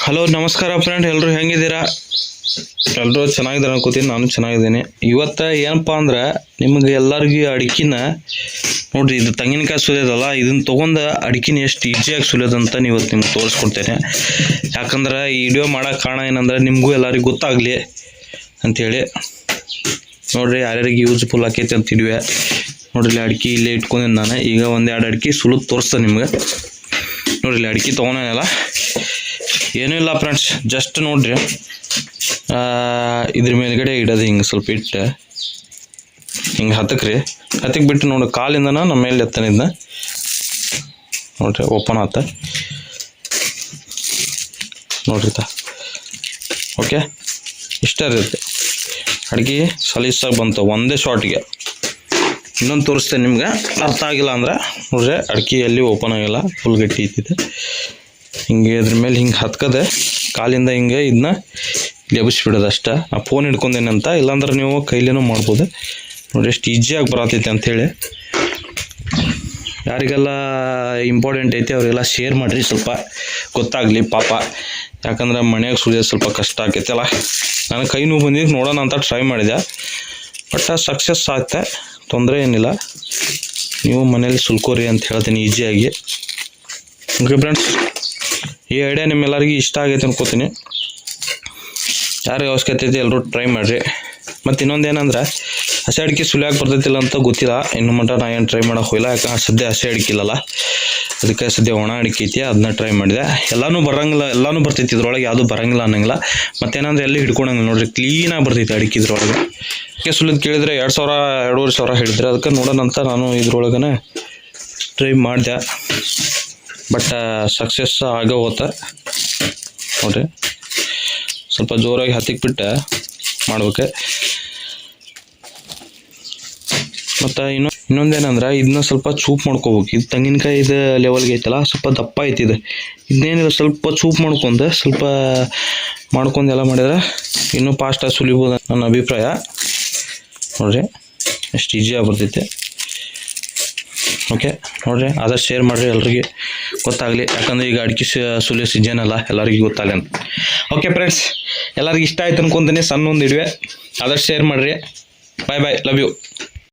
Hello ನಮಸ್ಕಾರ friend, ಎಲ್ಲರೂ ಹೆಂಗಿದ್ದೀರಾ? ಎಲ್ಲರೂ ಚೆನ್ನಾಗಿದ್ದಾರೆ ಅನ್ಕೋತೀನಿ. ನಾನು ಚೆನ್ನಾಗಿದ್ದೀನಿ. ಇವತ್ತು ಏನಪ್ಪ ಅಂದ್ರೆ ನಿಮಗೆ ಎಲ್ಲರಿಗೂ ಅಡಿಕೆನ ನೋಡ್ರಿ, ಇದು ತೆಂಗಿನಕಾಯಿ ಸುಲಿಯೋದಲ್ಲ, ಇದನ್ನ ತೊಗೊಂಡು ಅಡಿಕೆನ ಎಷ್ಟು ಈಸಿಯಾಗಿ ಸುಲಿಯೋದಂತ ಇವತ್ತು ನಿಮ್ಗೆ ತೋರಿಸ್ಕೊಡ್ತೇನೆ. ಯಾಕಂದ್ರೆ ಈ ವಿಡಿಯೋ ಮಾಡೋಕೆ ಕಾರಣ ಏನಂದ್ರೆ ನಿಮಗೂ ಎಲ್ಲರಿಗೂ ಗೊತ್ತಾಗಲಿ ಅಂಥೇಳಿ. ನೋಡ್ರಿ ಯಾರ್ಯಾರಿಗೆ ಯೂಸ್ಫುಲ್ ಆಕೈತೆ ಅಂತಿದ್ವಿ. ನೋಡ್ರಿ ಇಲ್ಲಿ ಅಡಿಕೆ ಇಲ್ಲೇ ಇಟ್ಕೊಂಡಿದ್ದು ನಾನು. ಈಗ ಒಂದೆರಡು ಅಡಿಕೆ ಸುಲಿದು ತೋರಿಸ್ತೇನೆ ನಿಮ್ಗೆ. ನೋಡ್ರಿ ಇಲ್ಲಿ ಅಡಿಕೆ ತೊಗೊಳಲ್ಲ, ಏನೂ ಇಲ್ಲ ಫ್ರೆಂಡ್ಸ್. ಜಸ್ಟ್ ನೋಡ್ರಿ ಇದ್ರ ಮೇಲ್ಗಡೆ ಇಡೋದು ಹಿಂಗೆ ಸ್ವಲ್ಪ ಇಟ್ಟು ಹಿಂಗೆ ಹತ್ತಕ್ಕೆ ಬಿಟ್ಟು ನೋಡಿ, ಕಾಲಿಂದನ ನಮ್ಮ ಮೇಲೆ ಎತ್ತನಿದ್ನ ನೋಡ್ರಿ ಓಪನ್ ಆತ ನೋಡ್ರಿ ಓಕೆ. ಇಷ್ಟ ಇರುತ್ತೆ ಅಡಿಗೆ ಸಲೀಸಾಗಿ ಬಂತು ಒಂದೇ ಶಾರ್ಟಿಗೆ. ಇನ್ನೊಂದು ತೋರಿಸ್ತೇನೆ ನಿಮ್ಗೆ, ಅರ್ಥ ಆಗಿಲ್ಲ ಅಂದ್ರೆ ನೋಡ್ರಿ ಅಡಿಕೆ ಎಲ್ಲಿ ಓಪನ್ ಆಗಿಲ್ಲ, ಫುಲ್ ಗಟ್ಟಿ ಐತಿದೆ. ಹಿಂಗೆ ಇದ್ರ ಮೇಲೆ ಹಿಂಗೆ ಹತ್ಕದೆ ಕಾಲಿಂದ ಹಿಂಗೆ ಇದನ್ನ ಎಬ್ಬಿಸ್ಬಿಡೋದು ಅಷ್ಟೇ. ನಾ ಫೋನ್ ಹಿಡ್ಕೊಂಡೇನಂತ, ಇಲ್ಲಾಂದ್ರೆ ನೀವು ಕೈಲೇನೂ ಮಾಡ್ಬೋದು. ನೋಡಿ ಎಷ್ಟು ಈಜಿಯಾಗಿ ಬರತೈತೆ ಅಂಥೇಳಿ. ಯಾರಿಗೆಲ್ಲ ಇಂಪಾರ್ಟೆಂಟ್ ಐತಿ ಅವರಿಗೆಲ್ಲ ಶೇರ್ ಮಾಡಿರಿ, ಸ್ವಲ್ಪ ಗೊತ್ತಾಗಲಿ ಪಾಪ. ಯಾಕಂದ್ರೆ ಮನೆಯಾಗ ಸುಳಿಯೋದು ಸ್ವಲ್ಪ ಕಷ್ಟ ಆಕೈತಲ್ಲ. ನನಗೆ ಕೈ ನೋವು ಬಂದಿದ್ದು ನೋಡೋಣ ಅಂತ ಟ್ರೈ ಮಾಡಿದೆ, ಬಟ್ ಸಕ್ಸಸ್ ಆಗುತ್ತೆ, ತೊಂದರೆ ಏನಿಲ್ಲ. ನೀವು ಮನೇಲಿ ಸುಲ್ಕೋರಿ ಅಂತ ಹೇಳ್ತೀನಿ ಈಸಿಯಾಗಿ. ಓಕೆ ಫ್ರೆಂಡ್ಸ್, ಈ ಐಡಿಯಾ ನಿಮ್ಮೆಲ್ಲರಿಗೂ ಇಷ್ಟ ಆಗೈತೆ ಅನ್ಕೋತೀನಿ. ಯಾರಿಗೆ ಅವಶ್ಯಕತೆ ಐತಿ ಎಲ್ಲರೂ ಟ್ರೈ ಮಾಡಿರಿ. ಮತ್ತು ಇನ್ನೊಂದು ಏನಂದ್ರೆ, ಹಸಿ ಅಡಿಕೆ ಸುಲಿಯಾಕೆ ಬರ್ತೈತಿಲ್ಲ ಅಂತ ಗೊತ್ತಿಲ್ಲ ಇನ್ನು ಮಟ್ಟ. ನಾ ಏನು ಟ್ರೈ ಮಾಡೋಕೆ ಹೋಗಿಲ್ಲ, ಯಾಕಂದ್ರೆ ಸದ್ಯ ಹಸಿ ಅಡಿಕೆ ಇಲ್ಲಲ್ಲ, ಅದಕ್ಕೆ ಸದ್ಯ ಒಣ ಅಡಿಕೆ ಐತಿ, ಅದನ್ನ ಟ್ರೈ ಮಾಡಿದೆ. ಎಲ್ಲನೂ ಬರೋಂಗಿಲ್ಲ, ಎಲ್ಲನೂ ಬರ್ತೈತಿ ಇದ್ರೊಳಗೆ, ಯಾವುದು ಬರೋಂಗಿಲ್ಲ ಅನ್ನಂಗಿಲ್ಲ. ಮತ್ತೇನಂದ್ರೆ ಎಲ್ಲಿ ಹಿಡ್ಕೊಳಂಗಿಲ್ಲ ನೋಡ್ರಿ, ಕ್ಲೀನಾಗಿ ಬರ್ತೈತಿ ಅಡಿಕೆ ಇದ್ರೊಳಗೆ. ಅಡಿಕೆ ಸುಲಿದು ಕೇಳಿದ್ರೆ 2000 2500 ಹೇಳಿದ್ರೆ, ಅದಕ್ಕೆ ನೋಡೋಣ ಅಂತ ನಾನು ಇದ್ರೊಳಗನೆ ಟ್ರೈ ಮಾಡಿದೆ. ಬಟ್ ಸಕ್ಸಸ್ ಆಗೋ ಹೋತ ನೋಡ್ರಿ. ಸ್ವಲ್ಪ ಜೋರಾಗಿ ಹತ್ತಿಗೆ ಬಿಟ್ಟು ಮಾಡ್ಬೇಕು. ಮತ್ತು ಇನ್ನೊಂದೇನಂದ್ರೆ ಇದನ್ನ ಸ್ವಲ್ಪ ಚೂಪ್ ಮಾಡ್ಕೋಬೇಕು. ಇದು ತೆಂಗಿನಕಾಯಿ ಇದು ಲೆವೆಲ್ಗೆ ಐತಲ್ಲ, ಸ್ವಲ್ಪ ದಪ್ಪ ಐತಿದೆ. ಇದನ್ನೇನಿಲ್ಲ ಸ್ವಲ್ಪ ಚೂಪ್ ಮಾಡ್ಕೊಂಡು ಸ್ವಲ್ಪ ಮಾಡ್ಕೊಂಡು ಎಲ್ಲ ಮಾಡಿದ್ರೆ ಇನ್ನೂ ಫಾಸ್ಟಾಗಿ ಸುಲಿಬೋದು ನನ್ನ ಅಭಿಪ್ರಾಯ. ನೋಡ್ರಿ ಎಷ್ಟು ಈಜಿಯಾಗಿ ಬರ್ತೈತೆ. ಓಕೆ ನೋಡ್ರಿ, ಆದಷ್ಟು ಶೇರ್ ಮಾಡಿರಿ, ಎಲ್ರಿಗೆ ಗೊತ್ತಾಗಲಿ. ಯಾಕಂದರೆ ಈಗ ಅಡಿಕೆ ಸುಲಿಯೋ ಸೀಸನ್ ಅಲ್ಲ, ಎಲ್ಲರಿಗೂ ಗೊತ್ತಾಗಲಿ ಅಂತ. ಓಕೆ ಫ್ರೆಂಡ್ಸ್, ಎಲ್ಲರಿಗೂ ಇಷ್ಟ ಆಯ್ತು ಅನ್ಕೊಂತೀನಿ. ಸಣ್ಣ ಒಂದು ಇಡುವೆ, ಆದಷ್ಟು ಶೇರ್ ಮಾಡಿರಿ. ಬಾಯ್ ಬಾಯ್, ಲವ್ ಯು.